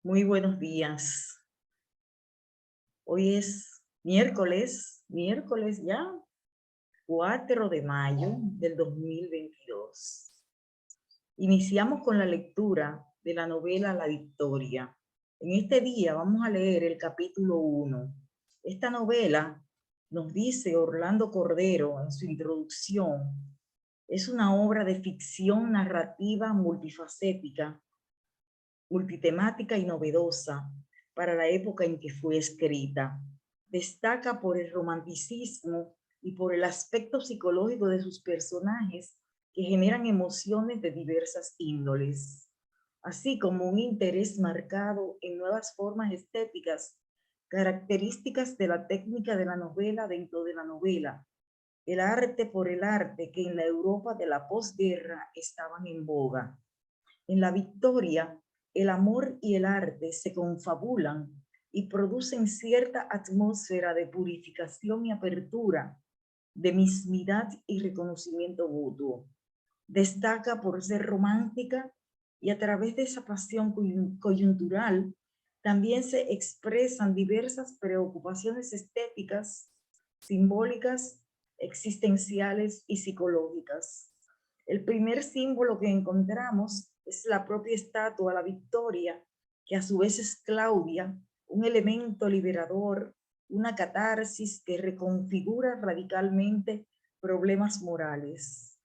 Muy buenos días. Hoy es miércoles ya, 4 de mayo del 2022. Iniciamos con la lectura de la novela La Victoria. En este día vamos a leer el capítulo 1. Esta novela, nos dice Orlando Cordero en su introducción, es una obra de ficción narrativa multifacética, multitemática y novedosa para la época en que fue escrita. Destaca por el romanticismo y por el aspecto psicológico de sus personajes que generan emociones de diversas índoles, así como un interés marcado en nuevas formas estéticas, características de la técnica de la novela dentro de la novela, el arte por el arte que en la Europa de la posguerra estaban en boga. En La Victoria, el amor y el arte se confabulan y producen cierta atmósfera de purificación y apertura, de mismidad y reconocimiento mutuo. Destaca por ser romántica y a través de esa pasión coyuntural también se expresan diversas preocupaciones estéticas, simbólicas, existenciales y psicológicas. El primer símbolo que encontramos es la propia estatua, la Victoria, que a su vez es Claudia, un elemento liberador, una catarsis que reconfigura radicalmente problemas morales.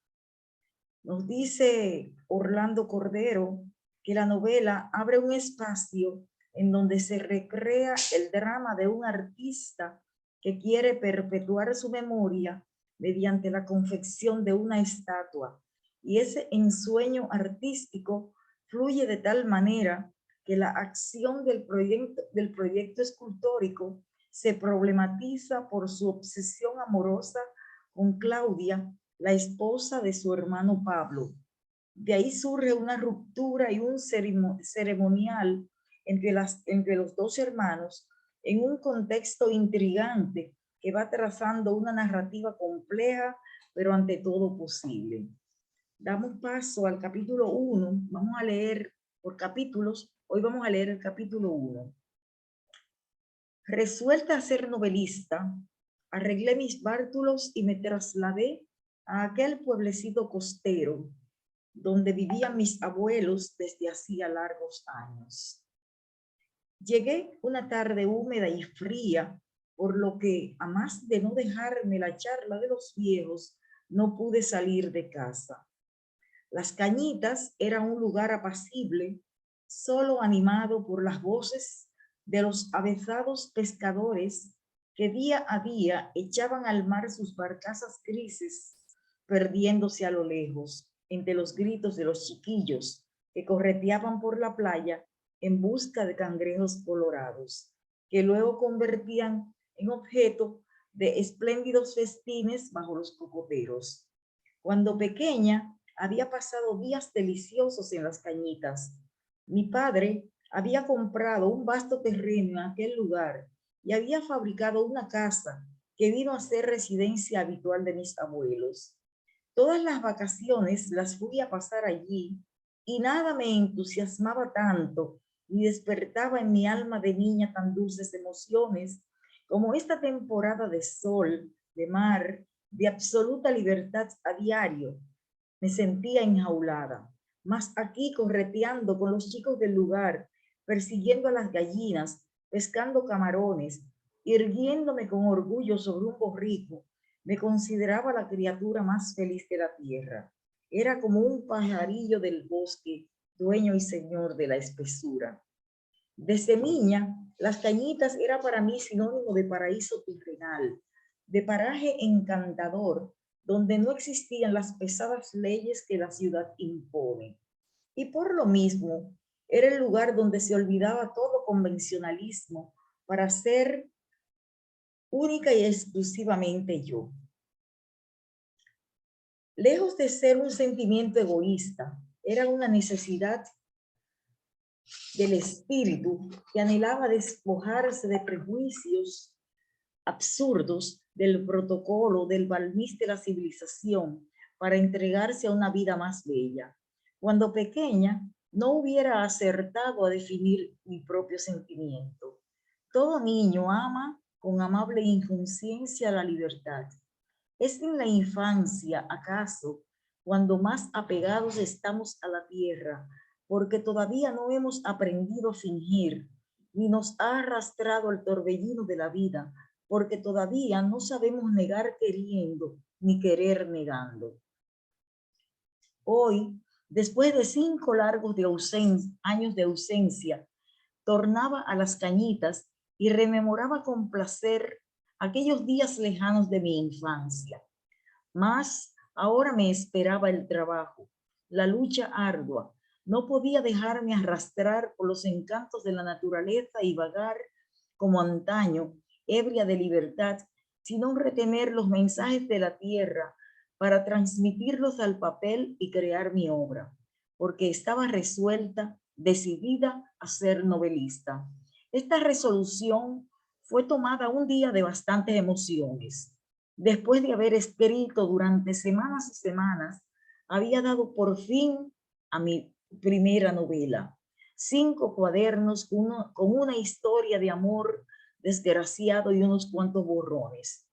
Nos dice Orlando Cordero que la novela abre un espacio en donde se recrea el drama de un artista que quiere perpetuar su memoria mediante la confección de una estatua. Y ese ensueño artístico fluye de tal manera que la acción del proyecto escultórico se problematiza por su obsesión amorosa con Claudia, la esposa de su hermano Pablo. De ahí surge una ruptura y un ceremonial entre los dos hermanos en un contexto intrigante que va trazando una narrativa compleja, pero ante todo posible. Damos paso al capítulo 1, vamos a leer por capítulos, hoy vamos a leer el capítulo 1. Resuelta a ser novelista, arreglé mis bártulos y me trasladé a aquel pueblecito costero donde vivían mis abuelos desde hacía largos años. Llegué una tarde húmeda y fría, por lo que, a más de no dejarme la charla de los viejos, no pude salir de casa. Las Cañitas era un lugar apacible, solo animado por las voces de los avezados pescadores que día a día echaban al mar sus barcazas grises, perdiéndose a lo lejos entre los gritos de los chiquillos que correteaban por la playa en busca de cangrejos colorados, que luego convertían en objeto de espléndidos festines bajo los cocoteros. Cuando pequeña, había pasado días deliciosos en las Cañitas. Mi padre había comprado un vasto terreno en aquel lugar y había fabricado una casa que vino a ser residencia habitual de mis abuelos. Todas las vacaciones las fui a pasar allí y nada me entusiasmaba tanto ni despertaba en mi alma de niña tan dulces emociones como esta temporada de sol, de mar, de absoluta libertad a diario. Me sentía enjaulada, mas aquí correteando con los chicos del lugar, persiguiendo a las gallinas, pescando camarones, irguiéndome con orgullo sobre un borrico, me consideraba la criatura más feliz de la tierra. Era como un pajarillo del bosque, dueño y señor de la espesura. Desde niña, Las Cañitas era para mí sinónimo de paraíso terrenal, de paraje encantador, donde no existían las pesadas leyes que la ciudad impone. Y por lo mismo, era el lugar donde se olvidaba todo convencionalismo para ser única y exclusivamente yo. Lejos de ser un sentimiento egoísta, era una necesidad del espíritu que anhelaba despojarse de prejuicios absurdos, del protocolo, del barniz de la civilización, para entregarse a una vida más bella. Cuando pequeña, no hubiera acertado a definir mi propio sentimiento. Todo niño ama con amable inconsciencia la libertad. ¿Es en la infancia, acaso, cuando más apegados estamos a la tierra, porque todavía no hemos aprendido a fingir, ni nos ha arrastrado el torbellino de la vida, porque todavía no sabemos negar queriendo, ni querer negando? Hoy, después de 5 largos años de ausencia, tornaba a las cañitas y rememoraba con placer aquellos días lejanos de mi infancia. Mas ahora me esperaba el trabajo, la lucha ardua. No podía dejarme arrastrar por los encantos de la naturaleza y vagar como antaño, ebria de libertad, sino retener los mensajes de la tierra para transmitirlos al papel y crear mi obra, porque estaba resuelta, decidida a ser novelista. Esta resolución fue tomada un día de bastantes emociones. Después de haber escrito durante semanas y semanas, había dado por fin a mi primera novela. 5 cuadernos con una historia de amor desgraciado y unos cuantos borrones.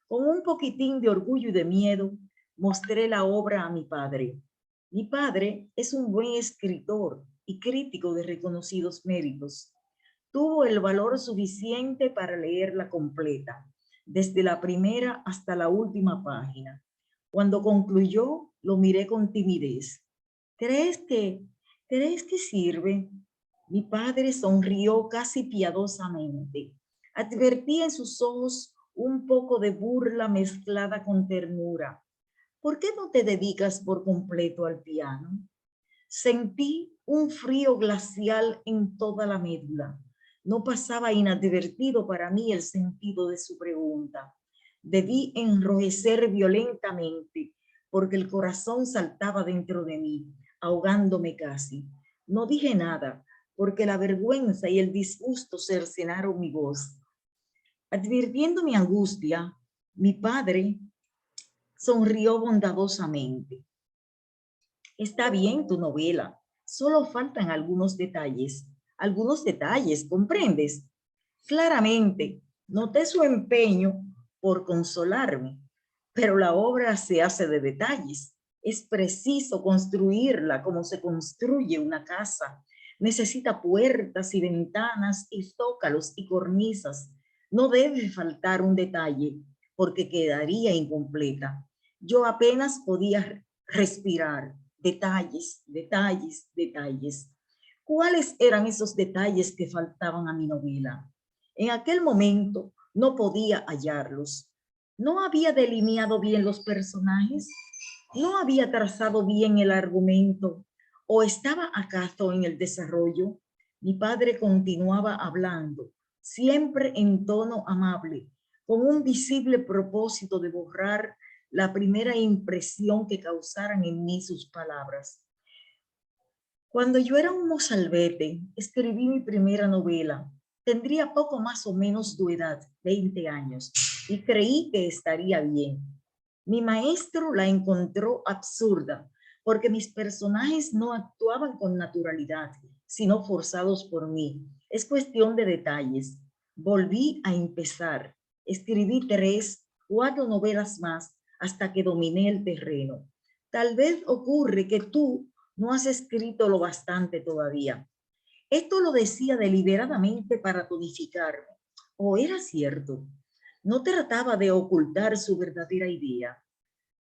Con un poquitín de orgullo y de miedo, mostré la obra a mi padre. Mi padre es un buen escritor y crítico de reconocidos méritos. Tuvo el valor suficiente para leerla completa, desde la primera hasta la última página. Cuando concluyó, lo miré con timidez. ¿Crees que sirve? Mi padre sonrió casi piadosamente. Advertí en sus ojos un poco de burla mezclada con ternura. ¿Por qué no te dedicas por completo al piano? Sentí un frío glacial en toda la médula. No pasaba inadvertido para mí el sentido de su pregunta. Debí enrojecer violentamente porque el corazón saltaba dentro de mí, ahogándome casi. No dije nada porque la vergüenza y el disgusto cercenaron mi voz. Advirtiendo mi angustia, mi padre sonrió bondadosamente. Está bien tu novela, solo faltan algunos detalles, ¿comprendes? Claramente, noté su empeño por consolarme, pero la obra se hace de detalles. Es preciso construirla como se construye una casa. Necesita puertas y ventanas y zócalos y cornisas. No debe faltar un detalle porque quedaría incompleta. Yo apenas podía respirar. Detalles, detalles, detalles. ¿Cuáles eran esos detalles que faltaban a mi novela? En aquel momento no podía hallarlos. No había delineado bien los personajes, no había trazado bien el argumento, o estaba acaso en el desarrollo. Mi padre continuaba hablando, siempre en tono amable, con un visible propósito de borrar la primera impresión que causaran en mí sus palabras. Cuando yo era un mozalbete, escribí mi primera novela. Tendría poco más o menos tu edad, 20 años, y creí que estaría bien. Mi maestro la encontró absurda, porque mis personajes no actuaban con naturalidad, sino forzados por mí. Es cuestión de detalles. Volví a empezar. Escribí 3, 4 novelas más hasta que dominé el terreno. Tal vez ocurre que tú no has escrito lo bastante todavía. Esto lo decía deliberadamente para tonificarme. ¿O era cierto? No trataba de ocultar su verdadera idea.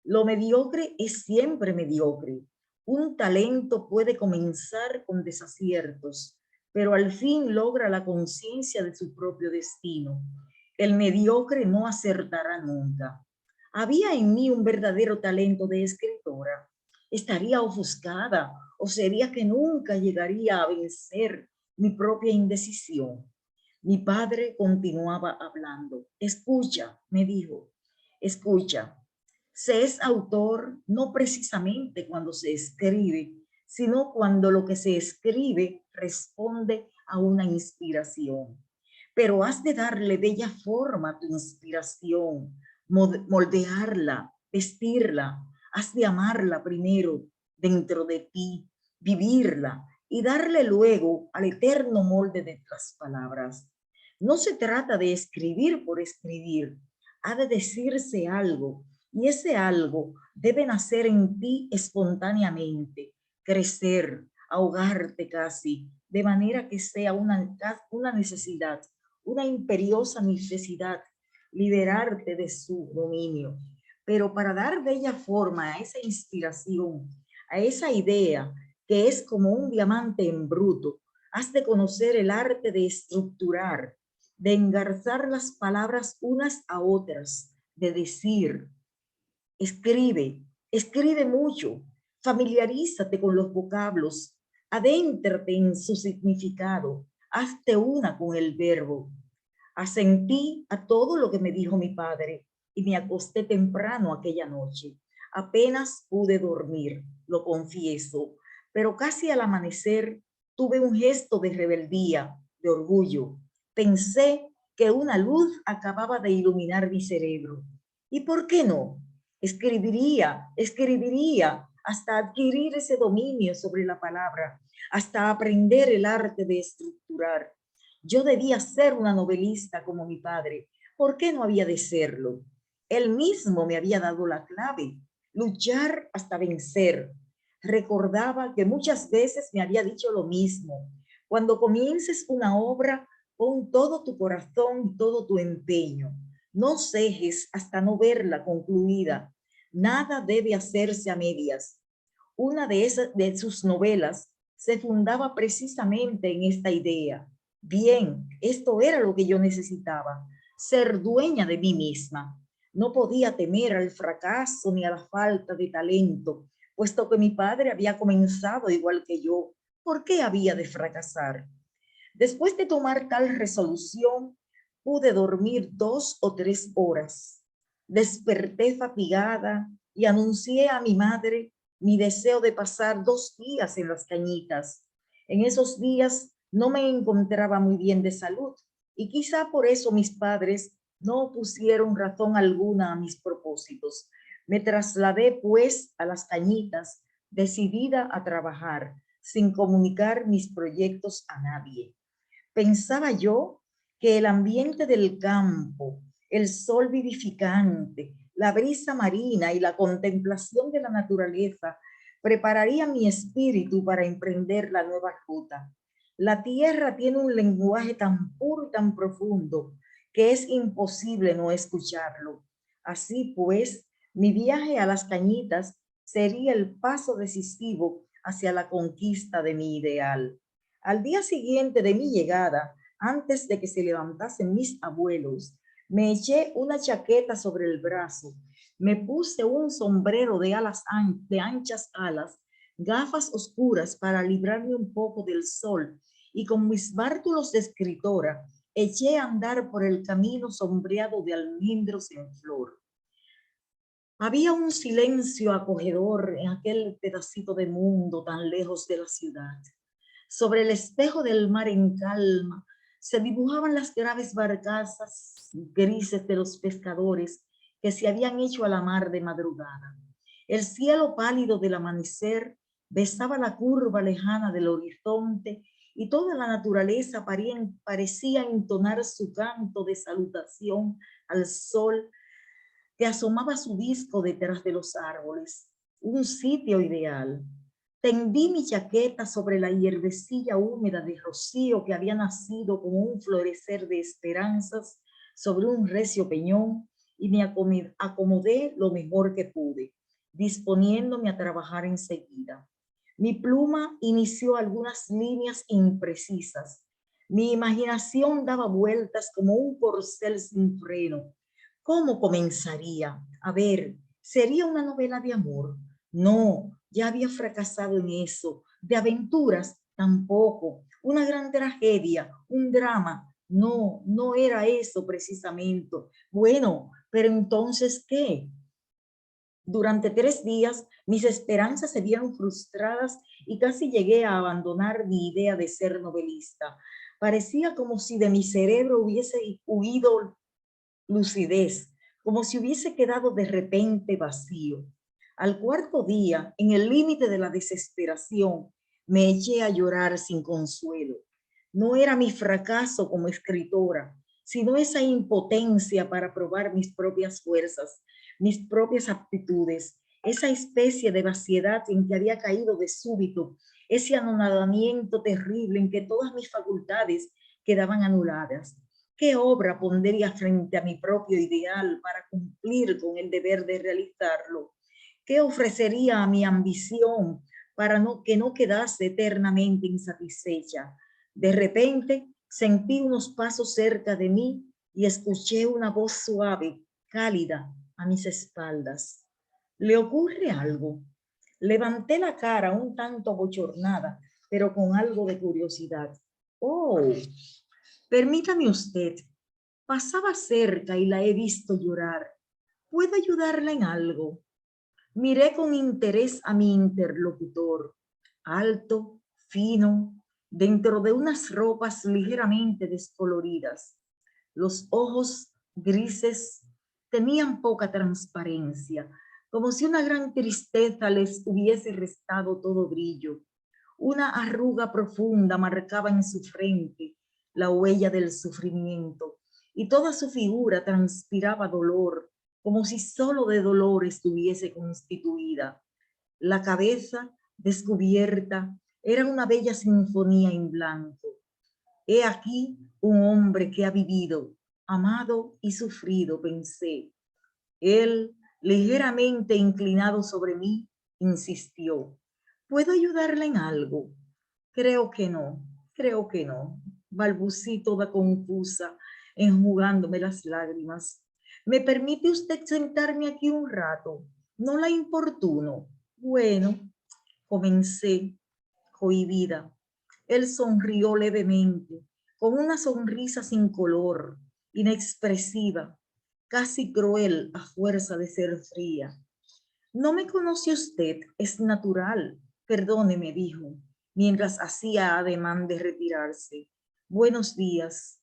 Lo mediocre es siempre mediocre. Un talento puede comenzar con desaciertos, pero al fin logra la conciencia de su propio destino. El mediocre no acertará nunca. Había en mí un verdadero talento de escritora. Estaría ofuscada o sería que nunca llegaría a vencer mi propia indecisión. Mi padre continuaba hablando. Escucha, me dijo, escucha. Se es autor no precisamente cuando se escribe, sino cuando lo que se escribe responde a una inspiración. Pero has de darle bella forma a tu inspiración, moldearla, vestirla. Has de amarla primero dentro de ti, vivirla, y darle luego al eterno molde de las palabras. No se trata de escribir por escribir, ha de decirse algo, y ese algo debe nacer en ti espontáneamente, crecer, ahogarte casi, de manera que sea una necesidad, una imperiosa necesidad, liberarte de su dominio. Pero para dar bella forma a esa inspiración, a esa idea que es como un diamante en bruto, has de conocer el arte de estructurar, de engarzar las palabras unas a otras, de decir, escribe, escribe mucho, familiarízate con los vocablos, adéntrate en su significado, hazte una con el verbo. Asentí a todo lo que me dijo mi padre y me acosté temprano aquella noche. Apenas pude dormir, lo confieso, pero casi al amanecer tuve un gesto de rebeldía, de orgullo. Pensé que una luz acababa de iluminar mi cerebro. ¿Y por qué no? Escribiría hasta adquirir ese dominio sobre la palabra, hasta aprender el arte de estructurar. Yo debía ser una novelista como mi padre. ¿Por qué no había de serlo? Él mismo me había dado la clave, luchar hasta vencer. Recordaba que muchas veces me había dicho lo mismo. Cuando comiences una obra, pon todo tu corazón y todo tu empeño. No cejes hasta no verla concluida. Nada debe hacerse a medias. Una de sus novelas se fundaba precisamente en esta idea. Bien, esto era lo que yo necesitaba, ser dueña de mí misma. No podía temer al fracaso ni a la falta de talento, puesto que mi padre había comenzado igual que yo. ¿Por qué había de fracasar? Después de tomar tal resolución, pude dormir 2 o 3 horas. Desperté fatigada y anuncié a mi madre mi deseo de pasar 2 días en las Cañitas. En esos días no me encontraba muy bien de salud y quizá por eso mis padres no pusieron razón alguna a mis propósitos. Me trasladé pues a las Cañitas, decidida a trabajar, sin comunicar mis proyectos a nadie. Pensaba yo que el ambiente del campo, el sol vivificante, la brisa marina y la contemplación de la naturaleza prepararía mi espíritu para emprender la nueva ruta. La tierra tiene un lenguaje tan puro y tan profundo que es imposible no escucharlo. Así pues, mi viaje a las Cañitas sería el paso decisivo hacia la conquista de mi ideal. Al día siguiente de mi llegada, antes de que se levantasen mis abuelos, me eché una chaqueta sobre el brazo, me puse un sombrero de anchas alas, gafas oscuras para librarme un poco del sol y con mis bártulos de escritora eché a andar por el camino sombreado de almendros en flor. Había un silencio acogedor en aquel pedacito de mundo tan lejos de la ciudad. Sobre el espejo del mar en calma se dibujaban las graves barcazas grises de los pescadores que se habían hecho a la mar de madrugada. El cielo pálido del amanecer besaba la curva lejana del horizonte y toda la naturaleza parecía entonar su canto de salutación al sol que asomaba su disco detrás de los árboles. Un sitio ideal. Tendí mi chaqueta sobre la hierbecilla húmeda de rocío que había nacido como un florecer de esperanzas sobre un recio peñón y me acomodé lo mejor que pude, disponiéndome a trabajar enseguida. Mi pluma inició algunas líneas imprecisas. Mi imaginación daba vueltas como un corcel sin freno. ¿Cómo comenzaría? A ver, ¿sería una novela de amor? No, ya había fracasado en eso. De aventuras, tampoco. Una gran tragedia, un drama. No, no era eso precisamente. Bueno, pero entonces, ¿qué? Durante 3 días, mis esperanzas se vieron frustradas y casi llegué a abandonar mi idea de ser novelista. Parecía como si de mi cerebro hubiese huido lucidez, como si hubiese quedado de repente vacío. Al 4.º día, en el límite de la desesperación, Me eché a llorar sin consuelo. No era mi fracaso como escritora, sino esa impotencia para probar mis propias fuerzas, mis propias aptitudes, esa especie de vaciedad en que había caído de súbito, ese anonadamiento terrible en que todas mis facultades quedaban anuladas. ¿Qué obra pondría frente a mi propio ideal para cumplir con el deber de realizarlo? ¿Qué ofrecería a mi ambición para que no quedase eternamente insatisfecha? De repente sentí unos pasos cerca de mí y escuché una voz suave, cálida, a mis espaldas. ¿Le ocurre algo? Levanté la cara un tanto bochornada, pero con algo de curiosidad. Oh, permítame usted. Pasaba cerca y la he visto llorar. ¿Puedo ayudarla en algo? Miré con interés a mi interlocutor, alto, fino, dentro de unas ropas ligeramente descoloridas. Los ojos grises tenían poca transparencia, como si una gran tristeza les hubiese restado todo brillo. Una arruga profunda marcaba en su frente la huella del sufrimiento y toda su figura transpiraba dolor, como si solo de dolor estuviese constituida. La cabeza, descubierta, era una bella sinfonía en blanco. He aquí un hombre que ha vivido, amado y sufrido, pensé. Él, ligeramente inclinado sobre mí, insistió. ¿Puedo ayudarla en algo? Creo que no, creo que no. Balbucí toda confusa, enjugándome las lágrimas. ¿Me permite usted sentarme aquí un rato? No la importuno. Bueno, comencé, cohibida. Él sonrió levemente, con una sonrisa sin color, inexpresiva, casi cruel a fuerza de ser fría. No me conoce usted, es natural. Perdóneme, dijo, mientras hacía ademán de retirarse. Buenos días.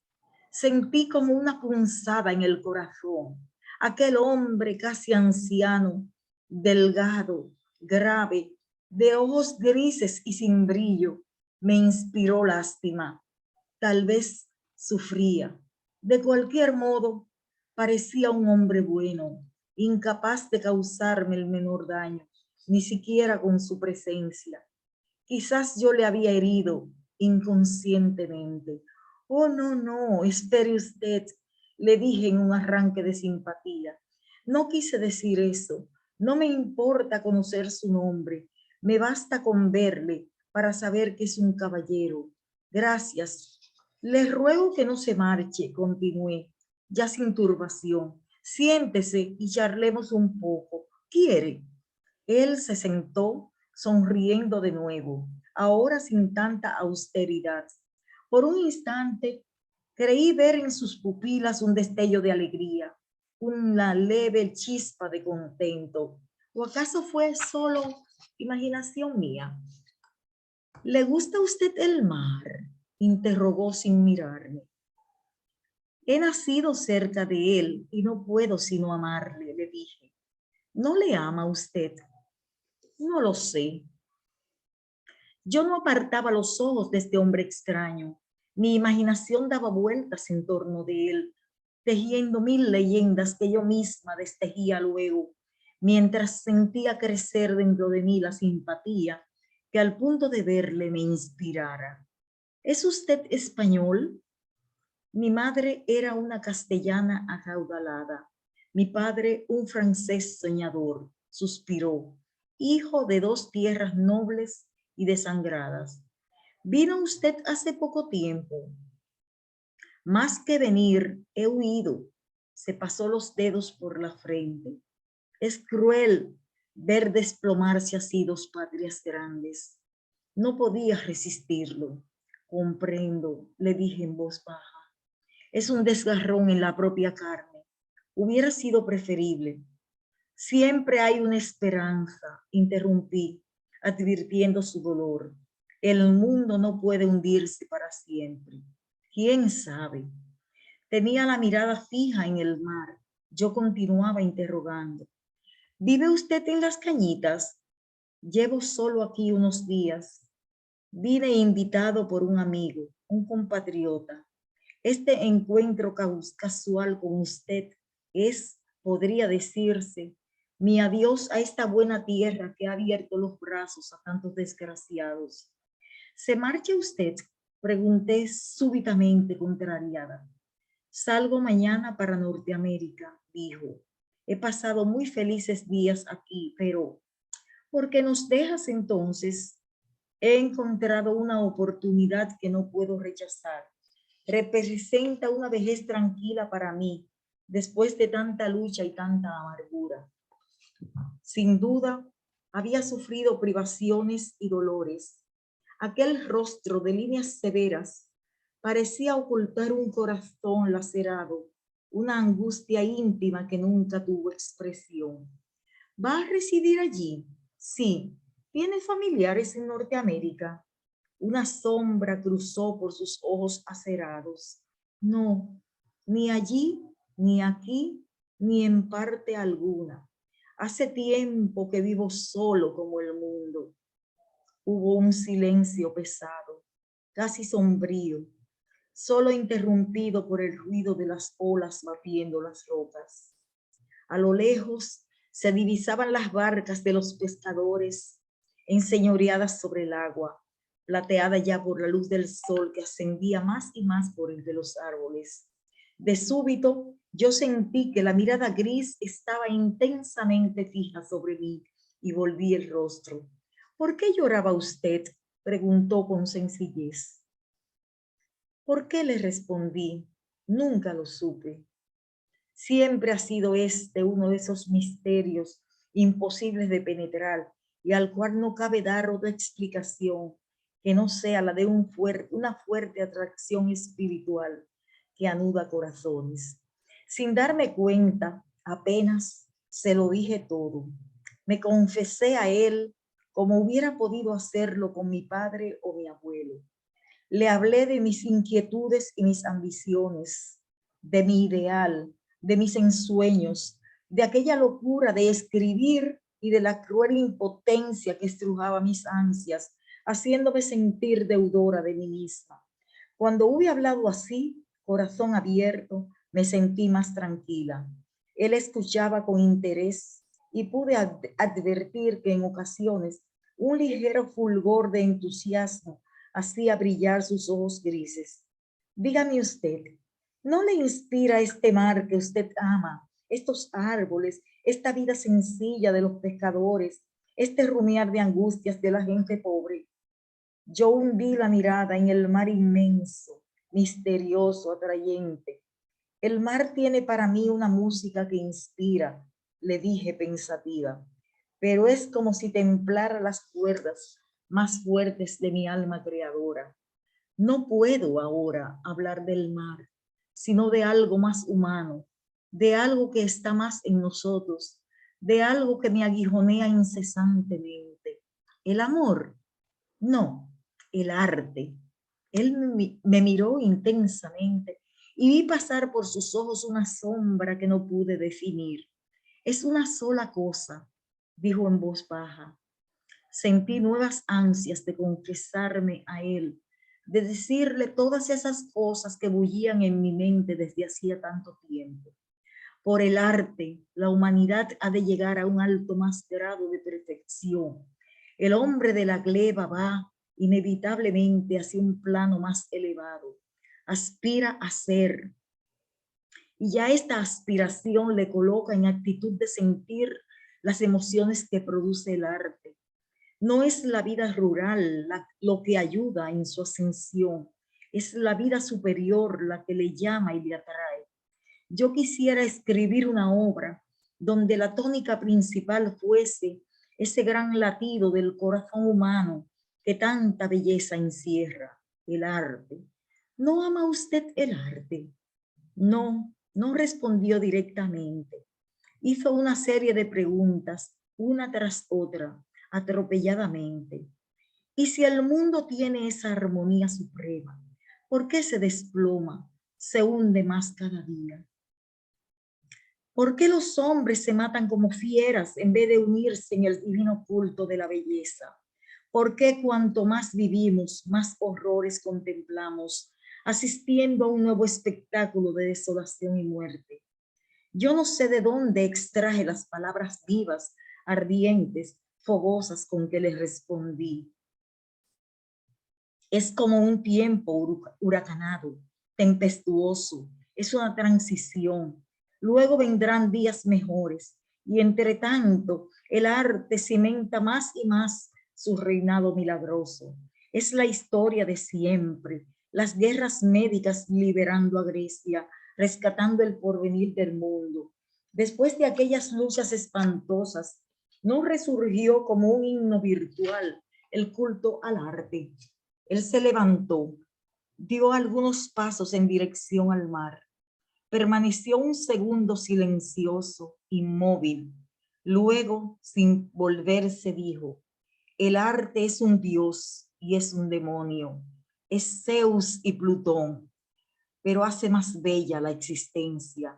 Sentí como una punzada en el corazón. Aquel hombre casi anciano, delgado, grave, de ojos grises y sin brillo, me inspiró lástima. Tal vez sufría. De cualquier modo, parecía un hombre bueno, incapaz de causarme el menor daño, ni siquiera con su presencia. Quizás yo le había herido inconscientemente. Oh, no, no, espere usted, le dije en un arranque de simpatía. No quise decir eso. No me importa conocer su nombre. Me basta con verle para saber que es un caballero. Gracias. Le ruego que no se marche, continué, ya sin turbación. Siéntese y charlemos un poco. ¿Quiere? Él se sentó sonriendo de nuevo, ahora sin tanta austeridad. Por un instante creí ver en sus pupilas un destello de alegría, una leve chispa de contento. ¿O acaso fue solo imaginación mía? ¿Le gusta a usted el mar? Interrogó sin mirarme. He nacido cerca de él y no puedo sino amarle, le dije. ¿No le ama usted? No lo sé. Yo no apartaba los ojos de este hombre extraño. Mi imaginación daba vueltas en torno de él, tejiendo mil leyendas que yo misma destejía luego, mientras sentía crecer dentro de mí la simpatía que al punto de verle me inspirara. ¿Es usted español? Mi madre era una castellana acaudalada, mi padre un francés soñador, suspiró, hijo de dos tierras nobles y desangradas. ¿Vino usted hace poco tiempo? Más que venir, he huido. Se pasó los dedos por la frente. Es cruel ver desplomarse así dos patrias grandes. No podía resistirlo. Comprendo, le dije en voz baja. Es un desgarrón en la propia carne. Hubiera sido preferible. Siempre hay una esperanza, interrumpí, advirtiendo su dolor. El mundo no puede hundirse para siempre. ¿Quién sabe? Tenía la mirada fija en el mar. Yo continuaba interrogando. ¿Vive usted en Las Cañitas? Llevo solo aquí unos días. Vine invitado por un amigo, un compatriota. Este encuentro casual con usted es, podría decirse, mi adiós a esta buena tierra que ha abierto los brazos a tantos desgraciados. ¿Se marcha usted?, pregunté súbitamente contrariada. Salgo mañana para Norteamérica, dijo. He pasado muy felices días aquí, pero ¿por qué nos dejas entonces? He encontrado una oportunidad que no puedo rechazar. Representa una vejez tranquila para mí, después de tanta lucha y tanta amargura. Sin duda, había sufrido privaciones y dolores. Aquel rostro de líneas severas parecía ocultar un corazón lacerado, una angustia íntima que nunca tuvo expresión. ¿Va a residir allí? Sí. ¿Tiene familiares en Norteamérica? Una sombra cruzó por sus ojos acerados. No, ni allí, ni aquí, ni en parte alguna. Hace tiempo que vivo solo como el mundo. Hubo un silencio pesado, casi sombrío, solo interrumpido por el ruido de las olas batiendo las rocas. A lo lejos se divisaban las barcas de los pescadores enseñoreadas sobre el agua, plateada ya por la luz del sol que ascendía más y más por entre los árboles. De súbito, yo sentí que la mirada gris estaba intensamente fija sobre mí y volví el rostro. ¿Por qué lloraba usted?, preguntó con sencillez. ¿Por qué?, le respondí. Nunca lo supe. Siempre ha sido este uno de esos misterios imposibles de penetrar y al cual no cabe dar otra explicación que no sea la de una fuerte atracción espiritual que anuda corazones. Sin darme cuenta, apenas se lo dije todo. Me confesé a él como hubiera podido hacerlo con mi padre o mi abuelo. Le hablé de mis inquietudes y mis ambiciones, de mi ideal, de mis ensueños, de aquella locura de escribir y de la cruel impotencia que estrujaba mis ansias, haciéndome sentir deudora de mí misma. Cuando hube hablado así, corazón abierto, me sentí más tranquila. Él escuchaba con interés y pude advertir que en ocasiones un ligero fulgor de entusiasmo hacía brillar sus ojos grises. Dígame usted, ¿no le inspira este mar que usted ama, estos árboles, esta vida sencilla de los pescadores, este rumiar de angustias de la gente pobre? Yo hundí la mirada en el mar inmenso, misterioso, atrayente. El mar tiene para mí una música que inspira, le dije pensativa, pero es como si templara las cuerdas más fuertes de mi alma creadora. No puedo ahora hablar del mar, sino de algo más humano, de algo que está más en nosotros, de algo que me aguijonea incesantemente. ¿El amor? No, el arte. Él me miró intensamente y vi pasar por sus ojos una sombra que no pude definir. Es una sola cosa, dijo en voz baja. Sentí nuevas ansias de confesarme a él, de decirle todas esas cosas que bullían en mi mente desde hacía tanto tiempo. Por el arte, la humanidad ha de llegar a un alto más grado de perfección. El hombre de la gleba va inevitablemente hacia un plano más elevado. Aspira a ser. Y ya esta aspiración le coloca en actitud de sentir las emociones que produce el arte. No es la vida rural lo que ayuda en su ascensión, es la vida superior la que le llama y le atrae. Yo quisiera escribir una obra donde la tónica principal fuese ese gran latido del corazón humano que tanta belleza encierra, el arte. ¿No ama usted el arte? No, no respondió directamente. Hizo una serie de preguntas, una tras otra, atropelladamente. ¿Y si el mundo tiene esa armonía suprema, por qué se desploma, se hunde más cada día? ¿Por qué los hombres se matan como fieras en vez de unirse en el divino culto de la belleza? ¿Por qué cuanto más vivimos, más horrores contemplamos, asistiendo a un nuevo espectáculo de desolación y muerte? Yo no sé de dónde extraje las palabras vivas, ardientes, fogosas con que les respondí. Es como un tiempo huracanado, tempestuoso, es una transición. Luego vendrán días mejores y entre tanto el arte cimenta más y más su reinado milagroso. Es la historia de siempre, las guerras médicas liberando a Grecia, rescatando el porvenir del mundo. Después de aquellas luchas espantosas, no resurgió como un himno virtual el culto al arte. Él se levantó, dio algunos pasos en dirección al mar, permaneció un segundo silencioso, inmóvil. Luego, sin volverse, dijo: el arte es un dios y es un demonio, es Zeus y Plutón, pero hace más bella la existencia.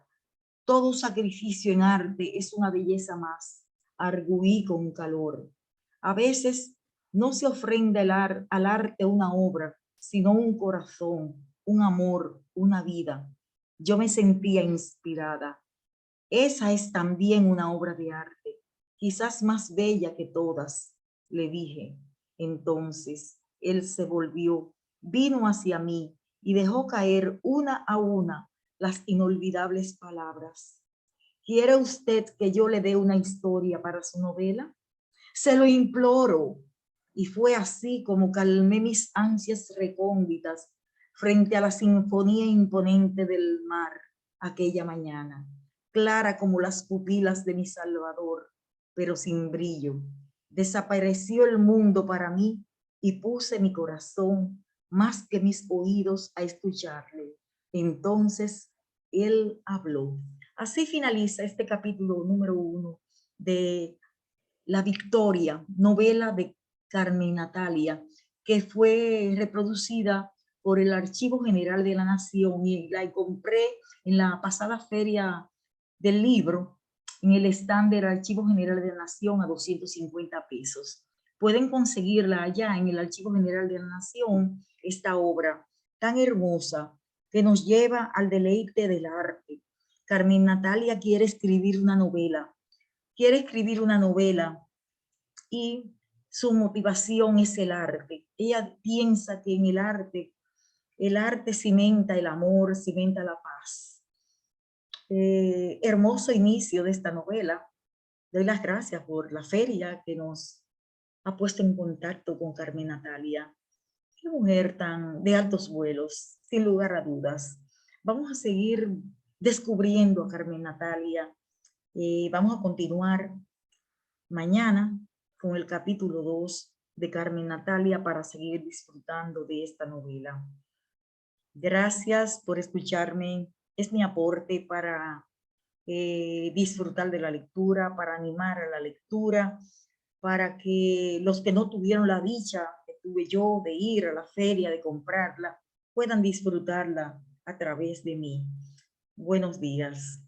Todo sacrificio en arte es una belleza más, arguí con calor. A veces no se ofrenda al arte una obra, sino un corazón, un amor, una vida. Yo me sentía inspirada. Esa es también una obra de arte, quizás más bella que todas, le dije. Entonces él se volvió, vino hacia mí y dejó caer una a una las inolvidables palabras. ¿Quiere usted que yo le dé una historia para su novela? Se lo imploro. Y fue así como calmé mis ansias recónditas frente a la sinfonía imponente del mar aquella mañana, clara como las pupilas de mi Salvador, pero sin brillo. Desapareció el mundo para mí y puse mi corazón más que mis oídos a escucharle. Entonces él habló. Así finaliza este capítulo número 1 de La Victoria, novela de Carmen Natalia, que fue reproducida por el Archivo General de la Nación y la compré en la pasada feria del libro en el stand del Archivo General de la Nación a 250 pesos. Pueden conseguirla allá en el Archivo General de la Nación, esta obra tan hermosa que nos lleva al deleite del arte. Carmen Natalia quiere escribir una novela y su motivación es el arte. Ella piensa que en el arte cimenta el amor, cimenta la paz. Hermoso inicio de esta novela. Doy las gracias por la feria que nos ha puesto en contacto con Carmen Natalia. Qué mujer tan de altos vuelos, sin lugar a dudas. Vamos a seguir descubriendo a Carmen Natalia. Vamos a continuar mañana con el capítulo 2 de Carmen Natalia para seguir disfrutando de esta novela. Gracias por escucharme. Es mi aporte para disfrutar de la lectura, para animar a la lectura, para que los que no tuvieron la dicha que tuve yo de ir a la feria, de comprarla, puedan disfrutarla a través de mí. Buenos días.